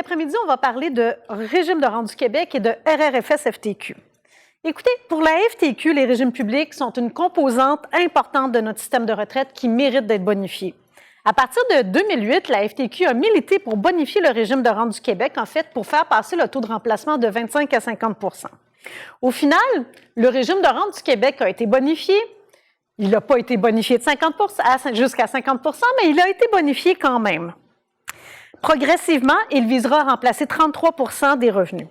après-midi, on va parler de régime de rente du Québec et de RRFS-FTQ. Écoutez, pour la FTQ, les régimes publics sont une composante importante de notre système de retraite qui mérite d'être bonifié. À partir de 2008, la FTQ a milité pour bonifier le régime de rente du Québec, en fait, pour faire passer le taux de remplacement de 25 à 50 %. Au final, le régime de rente du Québec a été bonifié. Il n'a pas été bonifié de 50 jusqu'à 50 %, mais il a été bonifié quand même. Progressivement, il visera à remplacer 33 % des revenus.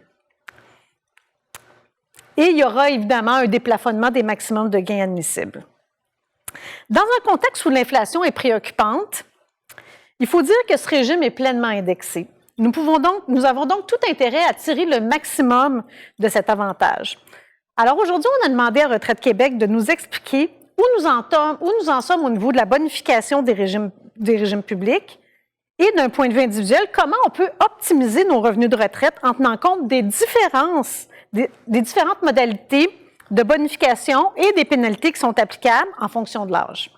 Et il y aura évidemment un déplafonnement des maximums de gains admissibles. Dans un contexte où l'inflation est préoccupante, il faut dire que ce régime est pleinement indexé. Nous avons donc tout intérêt à tirer le maximum de cet avantage. Alors aujourd'hui, on a demandé à Retraite Québec de nous expliquer où nous en sommes au niveau de la bonification des régimes publics et d'un point de vue individuel, comment on peut optimiser nos revenus de retraite en tenant compte des différentes modalités de bonification et des pénalités qui sont applicables en fonction de l'âge.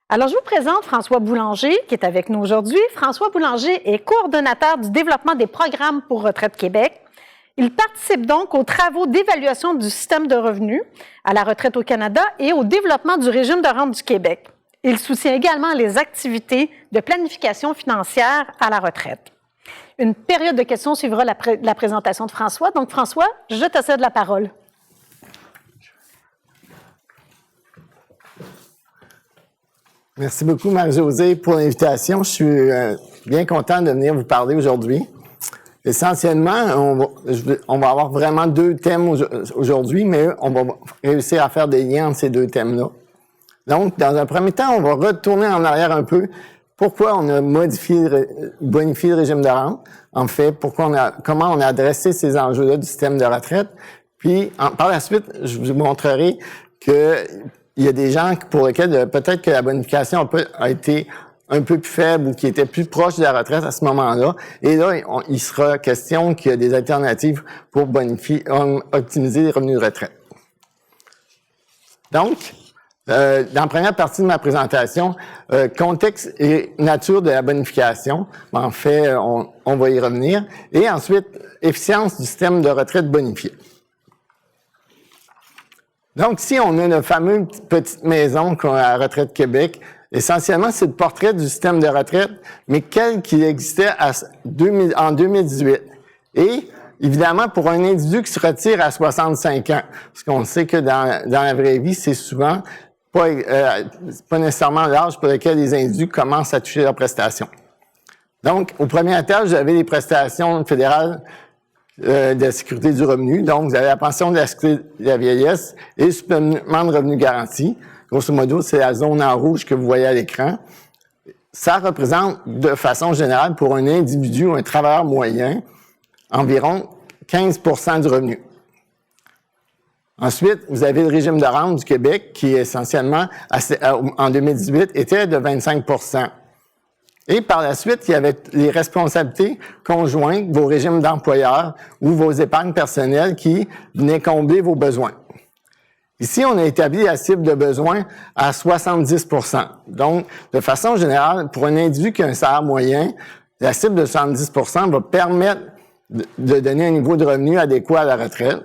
Alors, je vous présente François Boulanger, qui est avec nous aujourd'hui. François Boulanger est coordonnateur du développement des programmes pour Retraite Québec. Il participe donc aux travaux d'évaluation du système de revenus à la retraite au Canada et au développement du régime de rente du Québec. Il soutient également les activités de planification financière à la retraite. Une période de questions suivra la présentation de François. Donc, François, je te cède la parole. Merci beaucoup, Marie-Josée, pour l'invitation. Je suis bien content de venir vous parler aujourd'hui. Essentiellement, on va avoir vraiment deux thèmes aujourd'hui, mais on va réussir à faire des liens entre ces deux thèmes-là. Donc, dans un premier temps, on va retourner en arrière un peu. Pourquoi on a bonifié le régime de rente? En fait, comment on a adressé ces enjeux-là du système de retraite? Puis, par la suite, je vous montrerai que il y a des gens pour lesquels peut-être que la bonification a été un peu plus faible ou qui étaient plus proches de la retraite à ce moment-là. Et là, il sera question qu'il y a des alternatives pour optimiser les revenus de retraite. Donc, dans la première partie de ma présentation, contexte et nature de la bonification. En fait, on va y revenir. Et ensuite, efficience du système de retraite bonifié. Donc, ici, on a notre fameuse petite maison qu'on a à Retraite Québec. Essentiellement, c'est le portrait du système de retraite, mais tel qu'il existait en 2018. Et, évidemment, pour un individu qui se retire à 65 ans, parce qu'on sait que dans la vraie vie, c'est souvent pas nécessairement l'âge pour lequel les individus commencent à toucher leurs prestations. Donc, au premier étage, vous avez les prestations fédérales de la sécurité du revenu. Donc, vous avez la pension de la sécurité de la vieillesse et le supplément de revenu garanti. Grosso modo, c'est la zone en rouge que vous voyez à l'écran. Ça représente, de façon générale, pour un individu ou un travailleur moyen, environ 15 % du revenu. Ensuite, vous avez le régime de rente du Québec qui, essentiellement, en 2018, était de 25 %. Et par la suite, il y avait les responsabilités conjointes, vos régimes d'employeurs ou vos épargnes personnelles qui venaient combler vos besoins. Ici, on a établi la cible de besoin à 70 %. Donc, de façon générale, pour un individu qui a un salaire moyen, la cible de 70 % va permettre de donner un niveau de revenu adéquat à la retraite.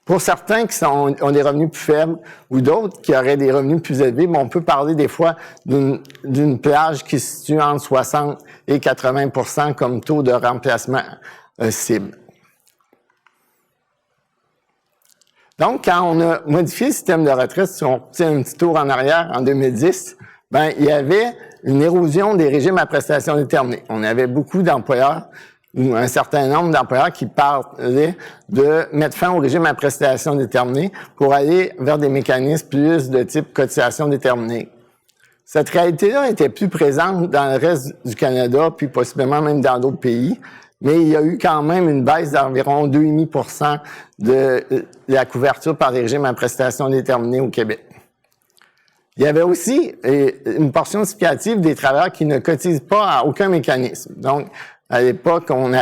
Pour certains qui ont des revenus plus faibles ou d'autres qui auraient des revenus plus élevés, on peut parler des fois d'une plage qui se situe entre 60 et 80 % comme taux de remplacement cible. Donc, quand on a modifié le système de retraite, si on tient un petit tour en arrière en 2010, il y avait une érosion des régimes à prestations déterminées. On avait beaucoup d'employeurs ou un certain nombre d'employeurs qui parlaient de mettre fin au régime à prestations déterminées pour aller vers des mécanismes plus de type cotisation déterminée. Cette réalité-là était plus présente dans le reste du Canada, puis possiblement même dans d'autres pays, mais il y a eu quand même une baisse d'environ 2,5 % de la couverture par les régimes à prestations déterminées au Québec. Il y avait aussi une portion significative des travailleurs qui ne cotisent pas à aucun mécanisme. Donc, à l'époque, on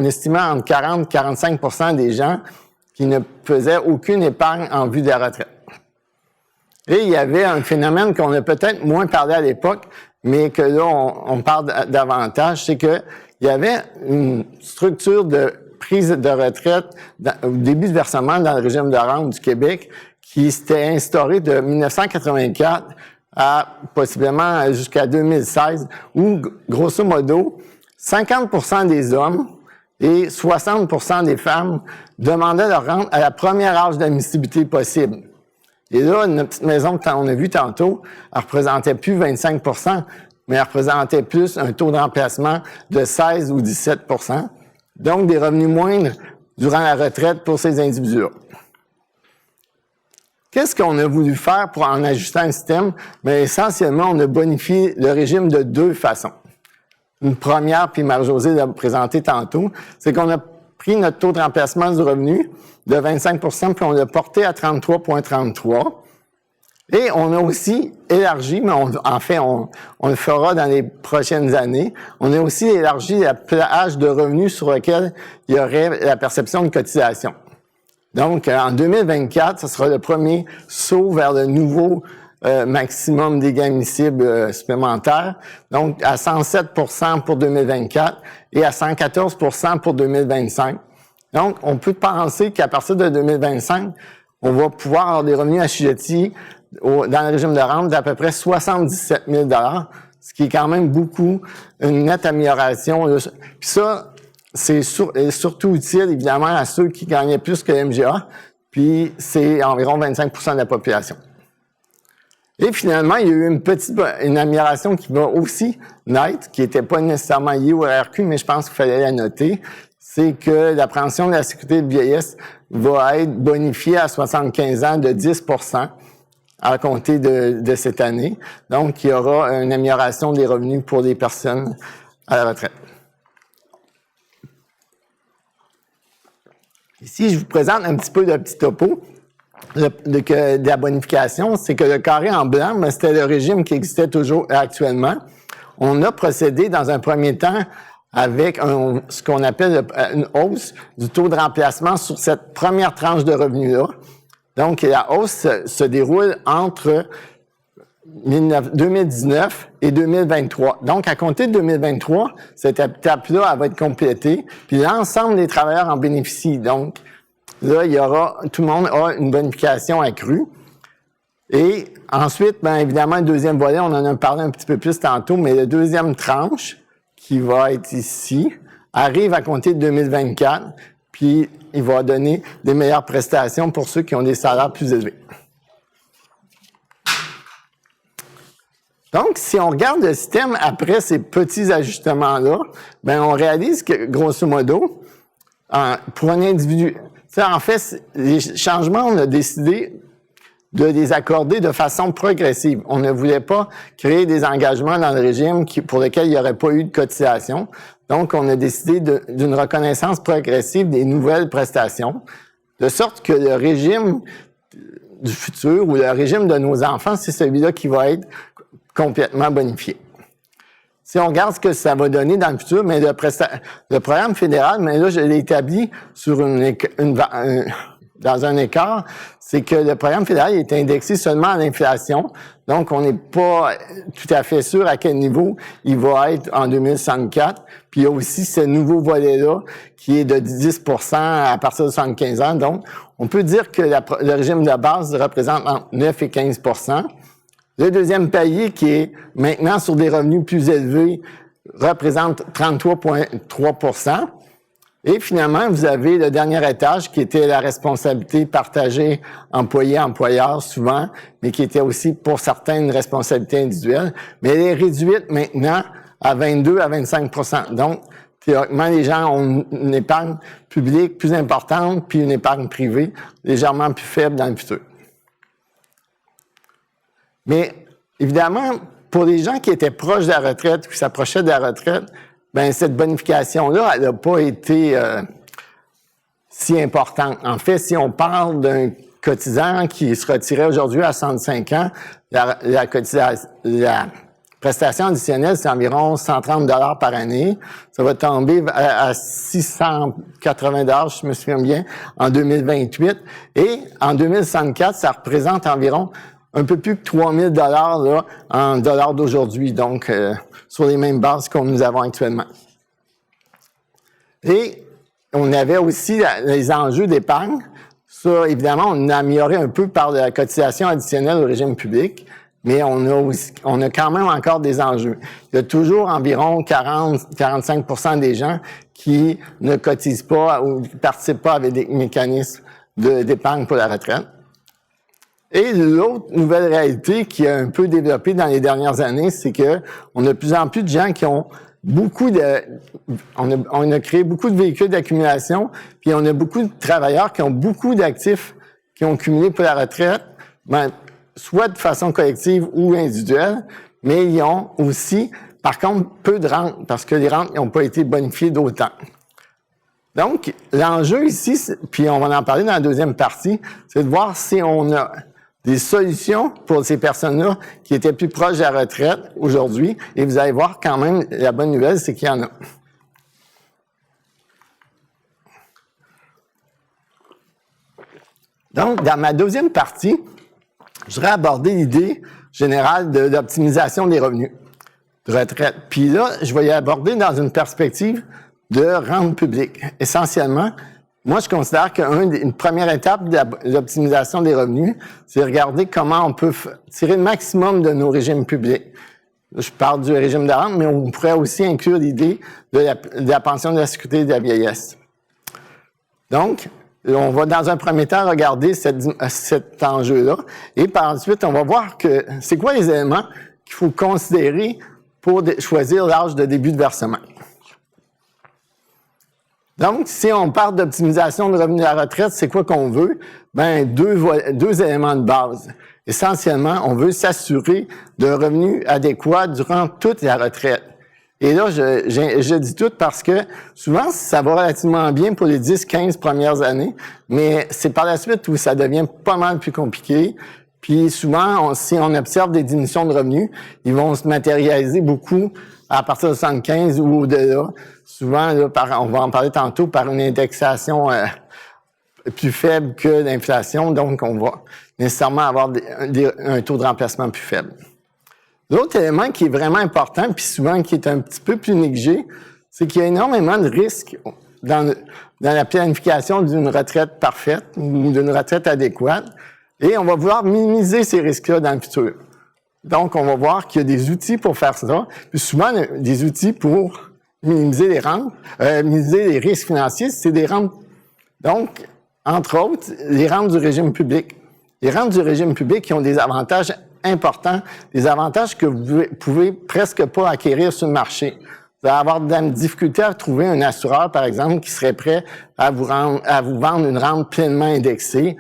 estimait entre 40 et 45 % des gens qui ne faisaient aucune épargne en vue de la retraite. Et il y avait un phénomène qu'on a peut-être moins parlé à l'époque, mais que là, on parle davantage, c'est qu'il il y avait une structure de prise de retraite au début de versement dans le régime de rente du Québec qui s'était instauré de 1984 à possiblement jusqu'à 2016, où, grosso modo, 50% des hommes et 60% des femmes demandaient leur rente à la première âge d'admissibilité possible. Et là, notre petite maison qu'on a vue tantôt, elle représentait plus 25%, mais elle représentait plus un taux de remplacement de 16 ou 17%. Donc, des revenus moindres durant la retraite pour ces individus-là. Qu'est-ce qu'on a voulu faire pour en ajustant le système? Bien, essentiellement, on a bonifié le régime de deux façons. Une première, puis Marie-Josée l'a présenté tantôt, c'est qu'on a pris notre taux de remplacement du revenu de 25%, puis on l'a porté à 33,33. Et on a aussi élargi, mais on le fera dans les prochaines années, on a aussi élargi la plage de revenus sur lequel il y aurait la perception de cotisation. Donc, en 2024, ce sera le premier saut vers le nouveau maximum des gains admissibles supplémentaires, donc à 107% pour 2024 et à 114% pour 2025. Donc, on peut penser qu'à partir de 2025, on va pouvoir avoir des revenus assujettis dans le régime de rente d'à peu près 77 000 $, ce qui est quand même beaucoup, une nette amélioration. Puis ça, c'est surtout utile, évidemment, à ceux qui gagnaient plus que l'MGA, puis c'est environ 25% de la population. Et finalement, il y a eu une amélioration qui va aussi naître, qui n'était pas nécessairement liée au RRQ, mais je pense qu'il fallait la noter, c'est que la pension de la sécurité de vieillesse va être bonifiée à 75 ans de 10% à compter de cette année. Donc, il y aura une amélioration des revenus pour les personnes à la retraite. Ici, je vous présente un petit peu le petit topo de la bonification. C'est que le carré en blanc, c'était le régime qui existait toujours actuellement. On a procédé dans un premier temps avec ce qu'on appelle une hausse du taux de remplacement sur cette première tranche de revenus-là. Donc, la hausse se déroule entre 2019 et 2023. Donc, à compter de 2023, cette étape-là, elle va être complétée, puis l'ensemble des travailleurs en bénéficient. Donc, là, tout le monde a une bonification accrue. Et ensuite, bien évidemment, le deuxième volet, on en a parlé un petit peu plus tantôt, mais la deuxième tranche, qui va être ici, arrive à compter de 2024, puis il va donner des meilleures prestations pour ceux qui ont des salaires plus élevés. Donc, si on regarde le système après ces petits ajustements-là, bien, on réalise que, grosso modo, pour un individu, en fait, les changements, on a décidé de les accorder de façon progressive. On ne voulait pas créer des engagements dans le régime pour lesquels il n'y aurait pas eu de cotisation. Donc, on a décidé d'une reconnaissance progressive des nouvelles prestations, de sorte que le régime du futur ou le régime de nos enfants, c'est celui-là qui va être complètement bonifié. Si on regarde ce que ça va donner dans le futur, mais le programme fédéral, mais là, je l'ai établi sur dans un écart, c'est que le programme fédéral est indexé seulement à l'inflation. Donc, on n'est pas tout à fait sûr à quel niveau il va être en 2064. Puis, il y a aussi ce nouveau volet-là qui est de 10% à partir de 75 ans. Donc, on peut dire que le régime de base représente entre 9 et 15%. Le deuxième palier, qui est maintenant sur des revenus plus élevés, représente 33,3%. Et finalement, vous avez le dernier étage qui était la responsabilité partagée employé-employeur souvent, mais qui était aussi pour certains une responsabilité individuelle. Mais elle est réduite maintenant à 22 à 25%. Donc, théoriquement, les gens ont une épargne publique plus importante, puis une épargne privée légèrement plus faible dans le futur. Mais évidemment, pour les gens qui étaient proches de la retraite, qui s'approchaient de la retraite, ben cette bonification-là, elle n'a pas été si importante. En fait, si on parle d'un cotisant qui se retirait aujourd'hui à 65 ans, la prestation additionnelle, c'est environ 130 $ par année. Ça va tomber à 680 $, je me souviens bien, en 2028. Et en 2064, ça représente environ un peu plus que 3 000 $ là, en dollars d'aujourd'hui, donc sur les mêmes bases que nous avons actuellement. Et on avait aussi les enjeux d'épargne. Ça, évidemment, on a amélioré un peu par la cotisation additionnelle au régime public, mais on a quand même encore des enjeux. Il y a toujours environ 40-45% des gens qui ne cotisent pas ou ne participent pas avec des mécanismes d'épargne pour la retraite. Et l'autre nouvelle réalité qui a un peu développé dans les dernières années, c'est que on a de plus en plus de gens qui ont on a créé beaucoup de véhicules d'accumulation, puis on a beaucoup de travailleurs qui ont beaucoup d'actifs qui ont cumulé pour la retraite, soit de façon collective ou individuelle, mais ils ont aussi, par contre, peu de rentes, parce que les rentes n'ont pas été bonifiées d'autant. Donc, l'enjeu ici, puis on va en parler dans la deuxième partie, c'est de voir si on a des solutions pour ces personnes-là qui étaient plus proches de la retraite aujourd'hui. Et vous allez voir quand même, la bonne nouvelle, c'est qu'il y en a. Donc, dans ma deuxième partie, je voudrais aborder l'idée générale d'optimisation des revenus de retraite. Puis là, je vais y aborder dans une perspective de rente publique. Essentiellement, moi, je considère qu'une première étape de l'optimisation des revenus, c'est regarder comment on peut tirer le maximum de nos régimes publics. Je parle du régime de rente, mais on pourrait aussi inclure l'idée de la pension de la sécurité de la vieillesse. Donc, on va dans un premier temps regarder cet enjeu-là, et par la suite, on va voir que c'est quoi les éléments qu'il faut considérer pour choisir l'âge de début de versement. Donc, si on parle d'optimisation de revenus de la retraite, c'est quoi qu'on veut? Deux éléments de base. Essentiellement, on veut s'assurer d'un revenu adéquat durant toute la retraite. Et là, je dis tout parce que souvent, ça va relativement bien pour les 10-15 premières années, mais c'est par la suite où ça devient pas mal plus compliqué. Puis souvent, si on observe des diminutions de revenus, ils vont se matérialiser beaucoup à partir de 75 ou au-delà. Souvent, là, on va en parler tantôt, par une indexation plus faible que l'inflation, donc on va nécessairement avoir un taux de remplacement plus faible. L'autre élément qui est vraiment important, puis souvent qui est un petit peu plus négligé, c'est qu'il y a énormément de risques dans la planification d'une retraite parfaite ou d'une retraite adéquate, et on va vouloir minimiser ces risques-là dans le futur. Donc, on va voir qu'il y a des outils pour faire ça, puis souvent des outils pour minimiser les rentes, minimiser les risques financiers, c'est des rentes. Donc, entre autres, les rentes du régime public. Les rentes du régime public qui ont des avantages importants, des avantages que vous pouvez presque pas acquérir sur le marché. Vous allez avoir de la difficulté à trouver un assureur, par exemple, qui serait prêt à vous vendre une rente pleinement indexée.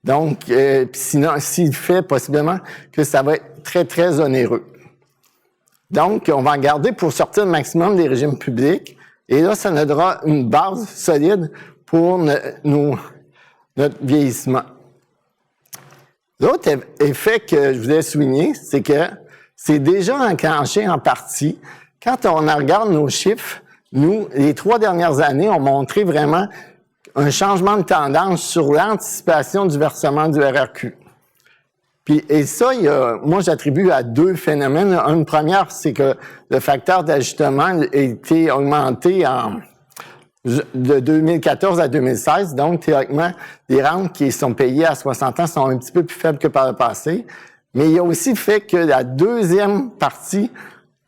Donc, sinon, s'il fait possiblement que ça va être très, très onéreux. Donc, on va en garder pour sortir le maximum des régimes publics. Et là, ça nous donnera une base solide pour notre vieillissement. L'autre effet que je voulais souligner, c'est que c'est déjà enclenché en partie. Quand on regarde nos chiffres, nous, les 3 dernières années ont montré vraiment un changement de tendance sur l'anticipation du versement du RRQ. Et ça, moi, j'attribue à 2 phénomènes. Une première, c'est que le facteur d'ajustement a été augmenté de 2014 à 2016. Donc, théoriquement, les rentes qui sont payées à 60 ans sont un petit peu plus faibles que par le passé. Mais il y a aussi le fait que la deuxième partie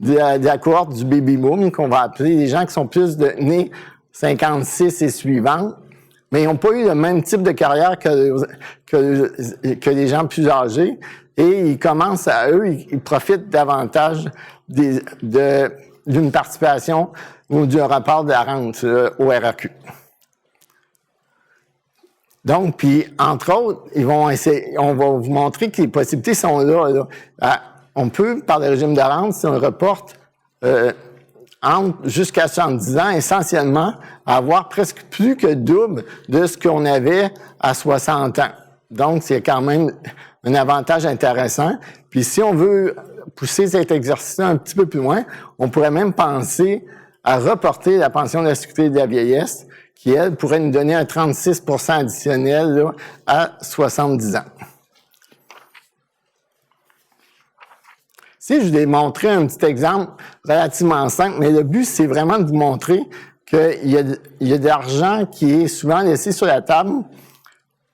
de la cohorte du baby boom, qu'on va appeler les gens qui sont plus nés 56 et suivants, mais ils n'ont pas eu le même type de carrière que les gens plus âgés. Et ils commencent ils profitent davantage d'une participation ou d'un rapport de la rente au RRQ. Donc, puis, entre autres, on va vous montrer que les possibilités sont là. On peut, par le régime de rente, si on reporte jusqu'à 70 ans, essentiellement, avoir presque plus que double de ce qu'on avait à 60 ans. Donc, c'est quand même un avantage intéressant. Puis, si on veut pousser cet exercice un petit peu plus loin, on pourrait même penser à reporter la pension de la sécurité de la vieillesse, qui, elle, pourrait nous donner un 36 % additionnel là, à 70 ans. Ici, je vous ai montré un petit exemple relativement simple, mais le but, c'est vraiment de vous montrer qu'il y a de l'argent qui est souvent laissé sur la table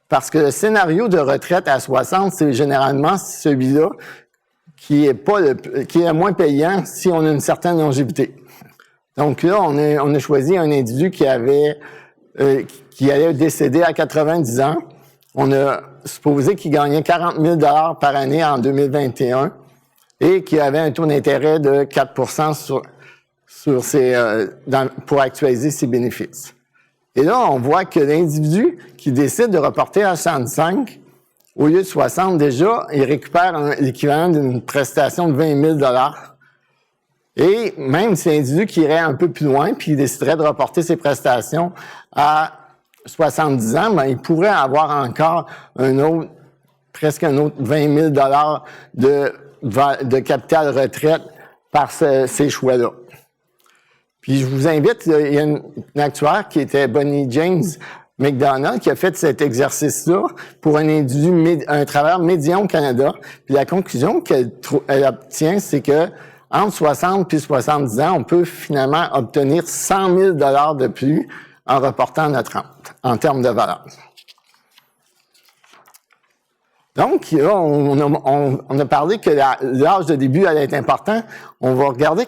parce que le scénario de retraite à 60, c'est généralement celui-là qui est le moins payant si on a une certaine longévité. Donc là, on a choisi un individu qui allait décéder à 90 ans. On a supposé qu'il gagnait 40 000 $ par année en 2021 et qu'il avait un taux d'intérêt de 4 pour actualiser ses bénéfices. Et là, on voit que l'individu qui décide de reporter à 65, au lieu de 60, déjà, il récupère l'équivalent d'une prestation de 20 000 $. Et même si l'individu qui irait un peu plus loin, puis il déciderait de reporter ses prestations à 70 ans, ben, il pourrait avoir encore presque un autre 20 000 $ de capital retraite par ces choix-là. Puis je vous invite, il y a une actuaire qui était Bonnie James McDonald qui a fait cet exercice-là pour un individu, un travailleur médian au Canada. Puis la conclusion qu'elle obtient, c'est que entre 60 et 70 ans, on peut finalement obtenir 100 000 $ de plus en reportant notre rente, en termes de valeur. Donc, là, on a parlé que l'âge de début allait être important. On va regarder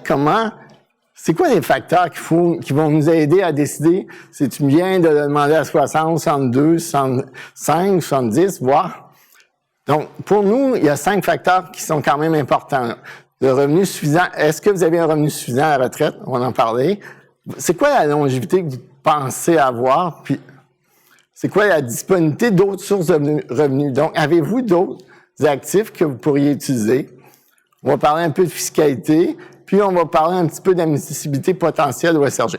c'est quoi les facteurs qui vont nous aider à décider si tu viens de le demander à 60, 62, 65, 70, voire. Donc, pour nous, il y a 5 facteurs qui sont quand même importants. Le revenu suffisant. Est-ce que vous avez un revenu suffisant à la retraite? On va en parler. C'est quoi la longévité que vous pensez avoir? Puis, c'est quoi la disponibilité d'autres sources de revenus? Donc, avez-vous d'autres actifs que vous pourriez utiliser? On va parler un peu de fiscalité. Puis, on va parler un petit peu d'admissibilité potentielle au SRG.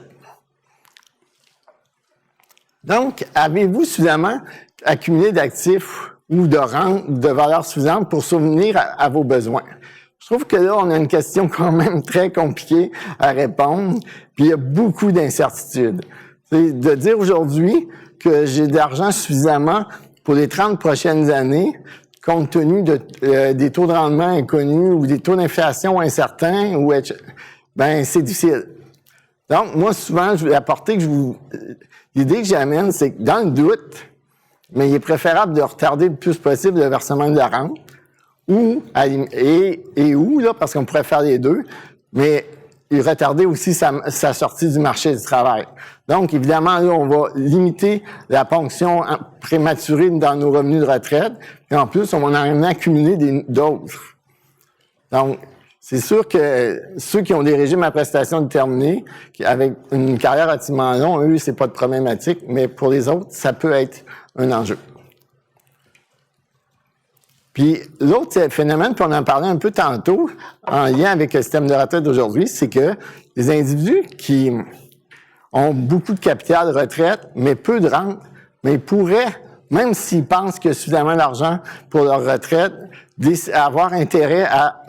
Donc, avez-vous suffisamment accumulé d'actifs ou de rente, de valeur suffisante pour subvenir à vos besoins? Je trouve que là, on a une question quand même très compliquée à répondre, puis il y a beaucoup d'incertitudes. C'est de dire aujourd'hui que j'ai de l'argent suffisamment pour les 30 prochaines années, compte tenu des taux de rendement inconnus ou des taux d'inflation incertains, ben c'est difficile. Donc, moi, souvent, je vais apporter l'idée que j'amène, c'est que dans le doute, mais il est préférable de retarder le plus possible le versement de la rente, parce qu'on pourrait faire les deux, mais retarder aussi sa sortie du marché du travail. Donc, évidemment, là, on va limiter la ponction prématurée dans nos revenus de retraite, et en plus, on va en accumuler d'autres. Donc, c'est sûr que ceux qui ont des régimes à prestations déterminées, avec une carrière relativement longue, eux, c'est pas de problématique, mais pour les autres, ça peut être un enjeu. Puis l'autre phénomène, puis on en parlait un peu tantôt, en lien avec le système de retraite d'aujourd'hui, c'est que les individus qui ont beaucoup de capital de retraite, mais peu de rente, mais ils pourraient, même s'ils pensent qu'il y a suffisamment d'argent pour leur retraite, avoir intérêt à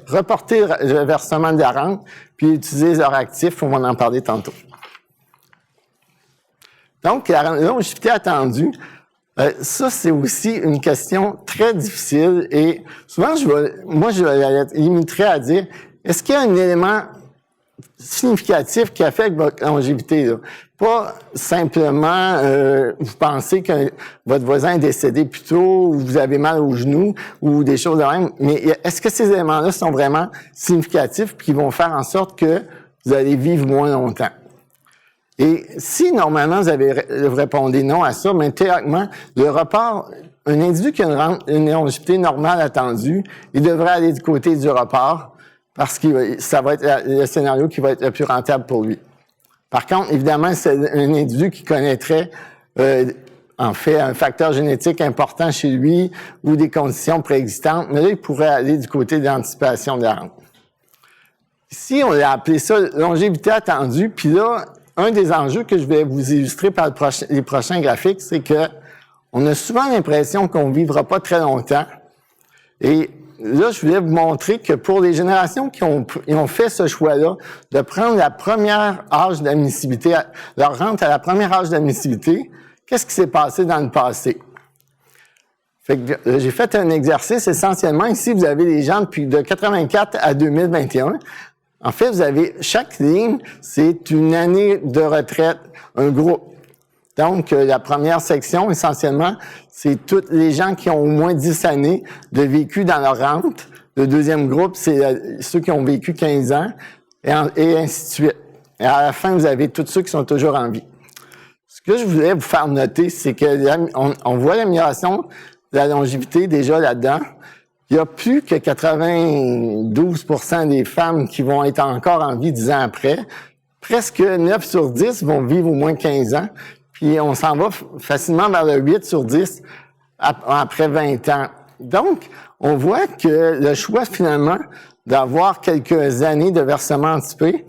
reporter le versement de la rente, puis utiliser leurs actifs, on va en parler tantôt. Donc, la longévité attendue, ça, c'est aussi une question très difficile et souvent, je la limiterais à dire, est-ce qu'il y a un élément significatif qui affecte votre longévité, là? Pas simplement, vous pensez que votre voisin est décédé plus tôt, ou vous avez mal au genou, ou des choses de même, mais est-ce que ces éléments-là sont vraiment significatifs et qui vont faire en sorte que vous allez vivre moins longtemps? Et si, normalement, vous répondez non à ça, mais théoriquement, le report, un individu qui a une longévité normale attendue, il devrait aller du côté du report parce que ça va être le scénario qui va être le plus rentable pour lui. Par contre, évidemment, c'est un individu qui connaîtrait, en fait, un facteur génétique important chez lui ou des conditions préexistantes, mais là, il pourrait aller du côté de l'anticipation de la rente. Ici, on a appelé ça longévité attendue, puis là, un des enjeux que je vais vous illustrer par les prochains graphiques, c'est que on a souvent l'impression qu'on ne vivra pas très longtemps. Et là, je voulais vous montrer que pour les générations qui ont fait ce choix-là, de prendre la première âge d'admissibilité, leur rente à la première âge d'admissibilité, qu'est-ce qui s'est passé dans le passé? Fait que j'ai fait un exercice essentiellement. Ici, vous avez les gens depuis de 84 à 2021. En fait, vous avez chaque ligne, c'est une année de retraite, un groupe. Donc, la première section, essentiellement, c'est tous les gens qui ont au moins 10 années de vécu dans leur rente. Le deuxième groupe, c'est ceux qui ont vécu 15 ans, et ainsi de suite. Et à la fin, vous avez tous ceux qui sont toujours en vie. Ce que je voulais vous faire noter, c'est que on voit l'amélioration de la longévité déjà là-dedans. Il y a plus que 92% des femmes qui vont être encore en vie 10 ans après. Presque 9 sur 10 vont vivre au moins 15 ans. Puis on s'en va facilement vers le 8 sur 10 après 20 ans. Donc, on voit que le choix finalement d'avoir quelques années de versement anticipé,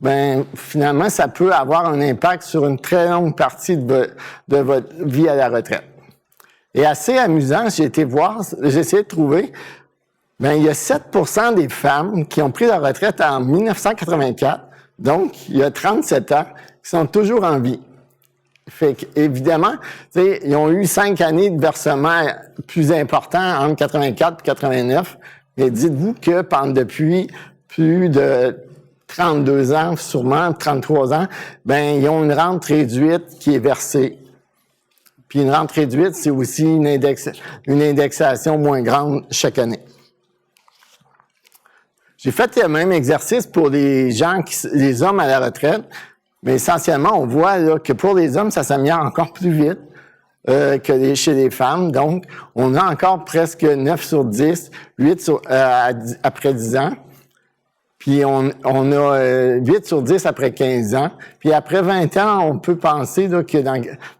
ben finalement, ça peut avoir un impact sur une très longue partie de votre vie à la retraite. Et assez amusant, j'ai essayé de trouver, ben il y a 7% des femmes qui ont pris leur retraite en 1984, donc il y a 37 ans, qui sont toujours en vie. Fait qu'évidemment, ils ont eu 5 années de versement plus importants entre 84 et 89, mais dites-vous que depuis plus de 32 ans, sûrement 33 ans, ben ils ont une rente réduite qui est versée. Puis une rente réduite, c'est aussi une indexation moins grande chaque année. J'ai fait le même exercice pour les hommes à la retraite, mais essentiellement, on voit là, que pour les hommes, ça s'améliore encore plus vite que chez les femmes. Donc, on a encore presque 9 sur 10, 8 après 10 ans. Puis on a 8 sur 10 après 15 ans. Puis après 20 ans, on peut penser là, que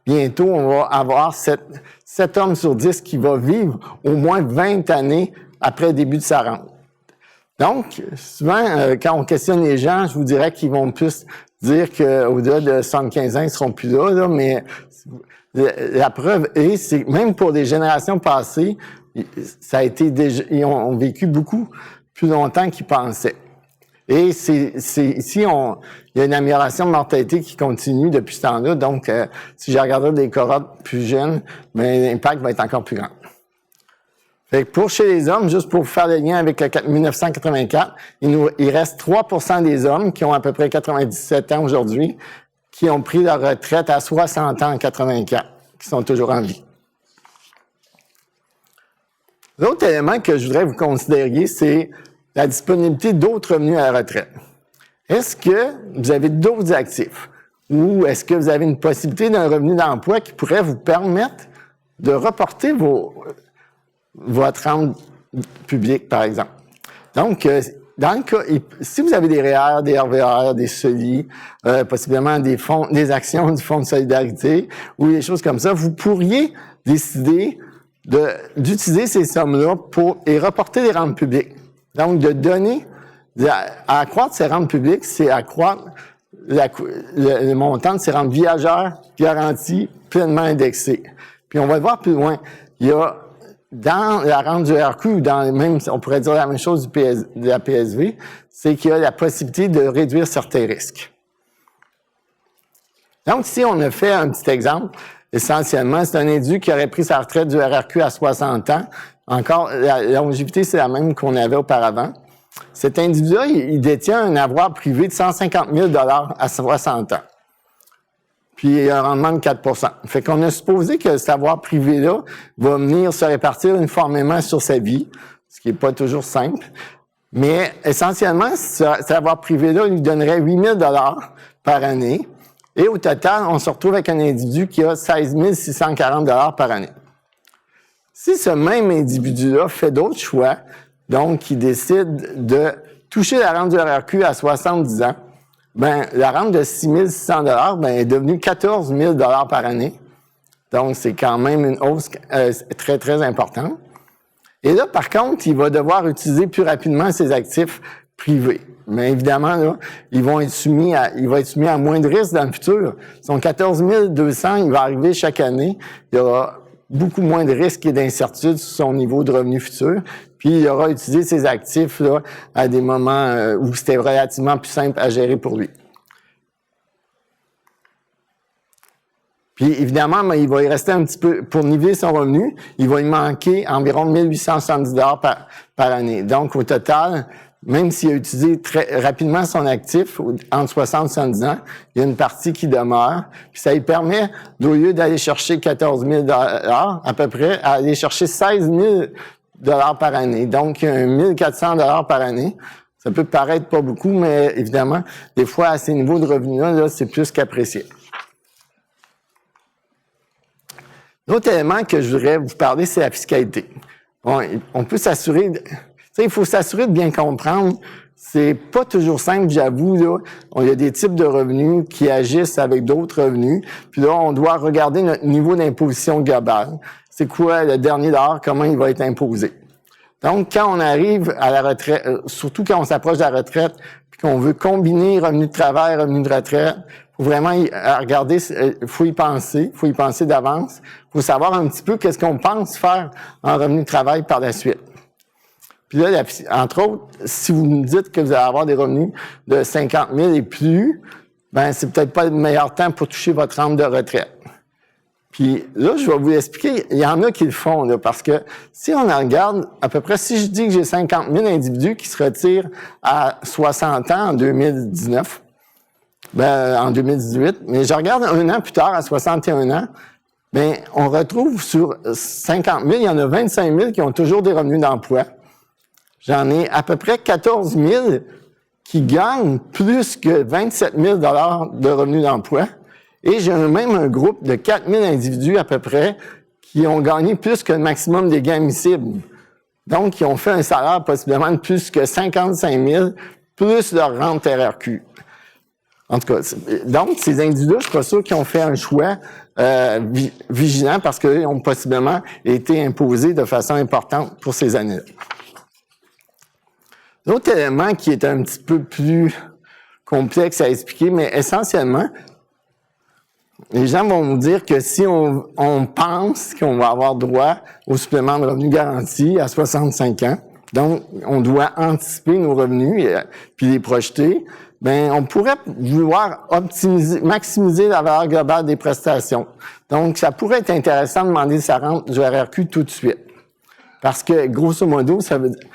bientôt, on va avoir 7 hommes sur 10 qui vont vivre au moins 20 années après le début de sa rente. Donc, souvent, quand on questionne les gens, je vous dirais qu'ils vont plus dire qu'au-delà de 75 ans, ils seront plus là, mais la preuve est, c'est même pour les générations passées, ça a été ils ont vécu beaucoup plus longtemps qu'ils pensaient. Et ici, il y a une amélioration de mortalité qui continue depuis ce temps-là. Donc, si je regardais des cohortes plus jeunes, ben, l'impact va être encore plus grand. Fait que pour chez les hommes, juste pour faire le lien avec le 1984, il reste 3% des hommes qui ont à peu près 97 ans aujourd'hui, qui ont pris leur retraite à 60 ans en 84, qui sont toujours en vie. L'autre élément que je voudrais vous considériez, c'est la disponibilité d'autres revenus à la retraite. Est-ce que vous avez d'autres actifs ou est-ce que vous avez une possibilité d'un revenu d'emploi qui pourrait vous permettre de reporter votre rente publique, par exemple? Donc, dans le cas, si vous avez des REER, des RVR, des SOLI, possiblement des actions du Fonds de solidarité ou des choses comme ça, vous pourriez décider d'utiliser ces sommes-là et reporter les rentes publiques. Donc, à accroître ces rentes publiques, c'est accroître le montant de ces rentes viagères garanties pleinement indexées. Puis, on va le voir plus loin. Il y a, dans la rente du RQ, ou on pourrait dire la même chose de la PSV, c'est qu'il y a la possibilité de réduire certains risques. Donc, ici, on a fait un petit exemple. Essentiellement, c'est un individu qui aurait pris sa retraite du RRQ à 60 ans. Encore, la longévité, c'est la même qu'on avait auparavant. Cet individu-là, il détient un avoir privé de 150 000 $ à 60 ans. Puis, il y a un rendement de 4 %. Fait qu'on a supposé que cet avoir privé-là va venir se répartir uniformément sur sa vie, ce qui n'est pas toujours simple. Mais, essentiellement, cet avoir privé-là lui donnerait 8 000 $ par année. Et au total, on se retrouve avec un individu qui a 16 640 $ par année. Si ce même individu-là fait d'autres choix, donc il décide de toucher la rente du RRQ à 70 ans, ben la rente de 6 600 $ ben, est devenue 14 000 $ par année. Donc, c'est quand même une hausse très, très importante. Et là, par contre, il va devoir utiliser plus rapidement ses actifs privés. Mais évidemment, là, il va être soumis à moins de risques dans le futur. Son 14 200, il va arriver chaque année. Il y aura beaucoup moins de risques et d'incertitudes sur son niveau de revenu futur. Puis, il aura utilisé ses actifs là, à des moments où c'était relativement plus simple à gérer pour lui. Puis, évidemment, il va y rester un petit peu, pour niveler son revenu, il va y manquer environ 1 870 $ par année. Donc, au total, même s'il a utilisé très rapidement son actif, entre 60 et 70 ans, il y a une partie qui demeure. Puis ça lui permet, au lieu d'aller chercher 14 000 $ à peu près, à aller chercher 16 000 $ par année. Donc, 1 400 $ par année. Ça peut paraître pas beaucoup, mais évidemment, des fois, à ces niveaux de revenus-là, là, c'est plus qu'apprécié. L'autre élément que je voudrais vous parler, c'est la fiscalité. On peut s'assurer, il faut s'assurer de bien comprendre. C'est pas toujours simple, j'avoue, là. Il y a des types de revenus qui agissent avec d'autres revenus. Puis là, on doit regarder notre niveau d'imposition globale. C'est quoi le dernier dollar, comment il va être imposé. Donc, quand on arrive à la retraite, surtout quand on s'approche de la retraite, puis qu'on veut combiner revenu de travail, revenu de retraite, faut vraiment regarder, faut y penser d'avance. Faut savoir un petit peu qu'est-ce qu'on pense faire en revenu de travail par la suite. Puis là, entre autres, si vous me dites que vous allez avoir des revenus de 50 000 et plus, ben c'est peut-être pas le meilleur temps pour toucher votre rente de retraite. Puis là, je vais vous expliquer, il y en a qui le font, là, parce que si on en regarde, à peu près, si je dis que j'ai 50 000 individus qui se retirent à 60 ans en 2019, en 2018, mais je regarde un an plus tard, à 61 ans, bien, on retrouve sur 50 000, il y en a 25 000 qui ont toujours des revenus d'emploi. J'en ai à peu près 14 000 qui gagnent plus que 27 000 $ de revenus d'emploi. Et j'ai même un groupe de 4 000 individus à peu près qui ont gagné plus que le maximum des gains admissibles. Donc, qui ont fait un salaire possiblement de plus que 55 000 plus leur rente RRQ. En tout cas, donc, ces individus-là, je suis pas sûr qu'ils ont fait un choix vigilant parce qu'ils ont possiblement été imposés de façon importante pour ces années-là. L'autre élément qui est un petit peu plus complexe à expliquer, mais essentiellement, les gens vont nous dire que si on pense qu'on va avoir droit au supplément de revenu garanti à 65 ans, donc on doit anticiper nos revenus puis les projeter, ben on pourrait vouloir maximiser la valeur globale des prestations. Donc, ça pourrait être intéressant de demander sa rente du RRQ tout de suite. Parce que, grosso modo, ça veut dire,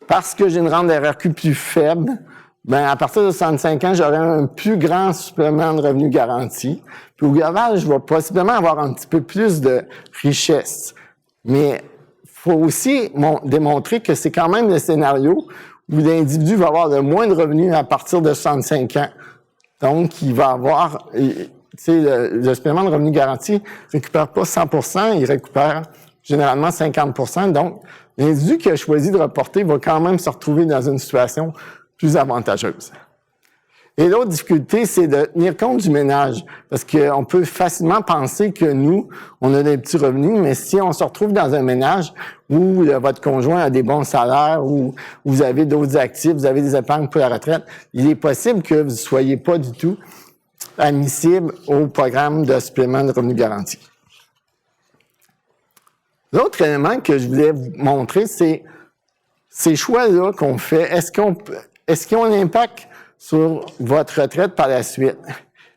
parce que j'ai une rente de RRQ plus faible, ben à partir de 65 ans, j'aurai un plus grand supplément de revenu garanti. Puis au global, je vais possiblement avoir un petit peu plus de richesse. Mais il faut aussi démontrer que c'est quand même le scénario où l'individu va avoir le moins de revenus à partir de 65 ans. Donc, il va avoir, le supplément de revenu garanti ne récupère pas 100%, il récupère généralement 50%. Donc, l'individu qui a choisi de reporter va quand même se retrouver dans une situation plus avantageuse. Et l'autre difficulté, c'est de tenir compte du ménage. Parce qu'on peut facilement penser que nous, on a des petits revenus, mais si on se retrouve dans un ménage où votre conjoint a des bons salaires, où vous avez d'autres actifs, vous avez des épargnes pour la retraite, il est possible que vous ne soyez pas du tout admissible au programme de supplément de revenu garanti. L'autre élément que je voulais vous montrer, c'est ces choix-là qu'on fait. Est-ce qu'ils ont un impact sur votre retraite par la suite?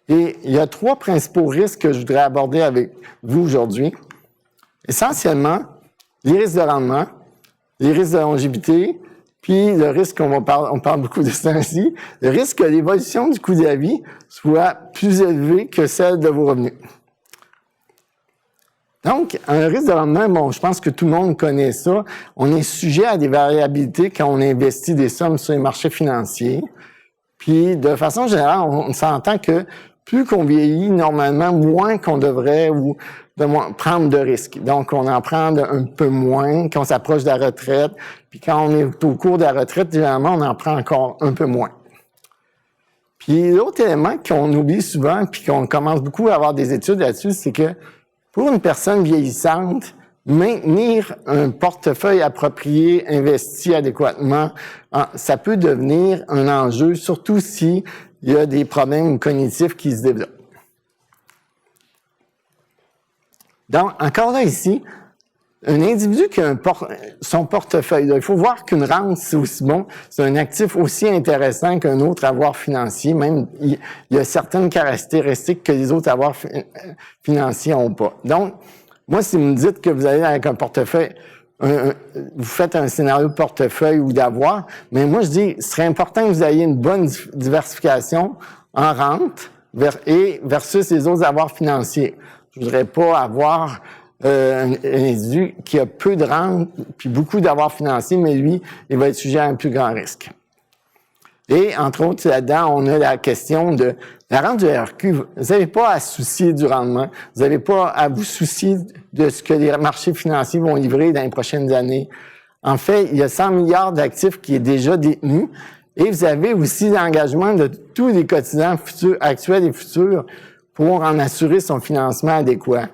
Et il y a 3 principaux risques que je voudrais aborder avec vous aujourd'hui. Essentiellement, les risques de rendement, les risques de longévité, puis le risque, on parle beaucoup de ça ici, le risque que l'évolution du coût de la vie soit plus élevée que celle de vos revenus. Donc, un risque de rendement, bon, je pense que tout le monde connaît ça. On est sujet à des variabilités quand on investit des sommes sur les marchés financiers. Puis, de façon générale, on s'entend que plus qu'on vieillit, normalement, moins qu'on devrait ou prendre de risques. Donc, on en prend un peu moins quand on s'approche de la retraite. Puis, quand on est au cours de la retraite, généralement, on en prend encore un peu moins. Puis, l'autre élément qu'on oublie souvent, puis qu'on commence beaucoup à avoir des études là-dessus, c'est que pour une personne vieillissante, maintenir un portefeuille approprié, investi adéquatement, ça peut devenir un enjeu, surtout s'il y a des problèmes cognitifs qui se développent. Donc, encore là ici, un individu qui a son portefeuille, là, il faut voir qu'une rente, c'est aussi bon, c'est un actif aussi intéressant qu'un autre avoir financier, même il y a certaines caractéristiques que les autres avoirs financiers n'ont pas. Donc, moi, si vous me dites que vous allez avec un portefeuille vous faites un scénario de portefeuille ou d'avoir, mais moi je dis, ce serait important que vous ayez une bonne diversification en rente versus les autres avoirs financiers. Je voudrais pas avoir un individu qui a peu de rente puis beaucoup d'avoirs financiers, mais lui, il va être sujet à un plus grand risque. Et, entre autres, là-dedans, on a la question de la rente du RQ. Vous n'avez pas à soucier du rendement. Vous n'avez pas à vous soucier de ce que les marchés financiers vont livrer dans les prochaines années. En fait, il y a 100 milliards d'actifs qui est déjà détenu. Et vous avez aussi l'engagement de tous les cotisants futurs, actuels et futurs pour en assurer son financement adéquat.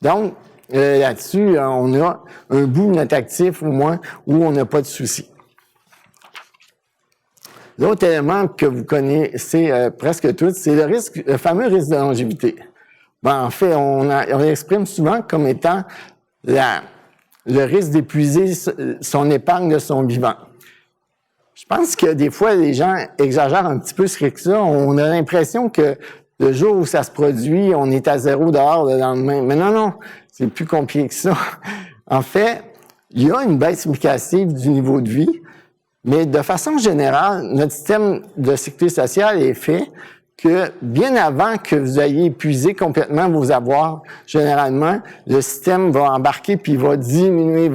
Donc, là-dessus, on a un bout de notre actif, au moins, où on n'a pas de soucis. L'autre élément que vous connaissez presque tous, c'est le fameux risque de longévité. En fait, on l'exprime souvent comme étant le risque d'épuiser son épargne de son vivant. Je pense que des fois, les gens exagèrent un petit peu ce risque-là. On a l'impression que le jour où ça se produit, on est à zéro dehors le lendemain. Mais non, c'est plus compliqué que ça. En fait, il y a une baisse significative du niveau de vie. Mais de façon générale, notre système de sécurité sociale est fait que bien avant que vous ayez épuisé complètement vos avoirs, généralement, le système va embarquer puis il va diminuer,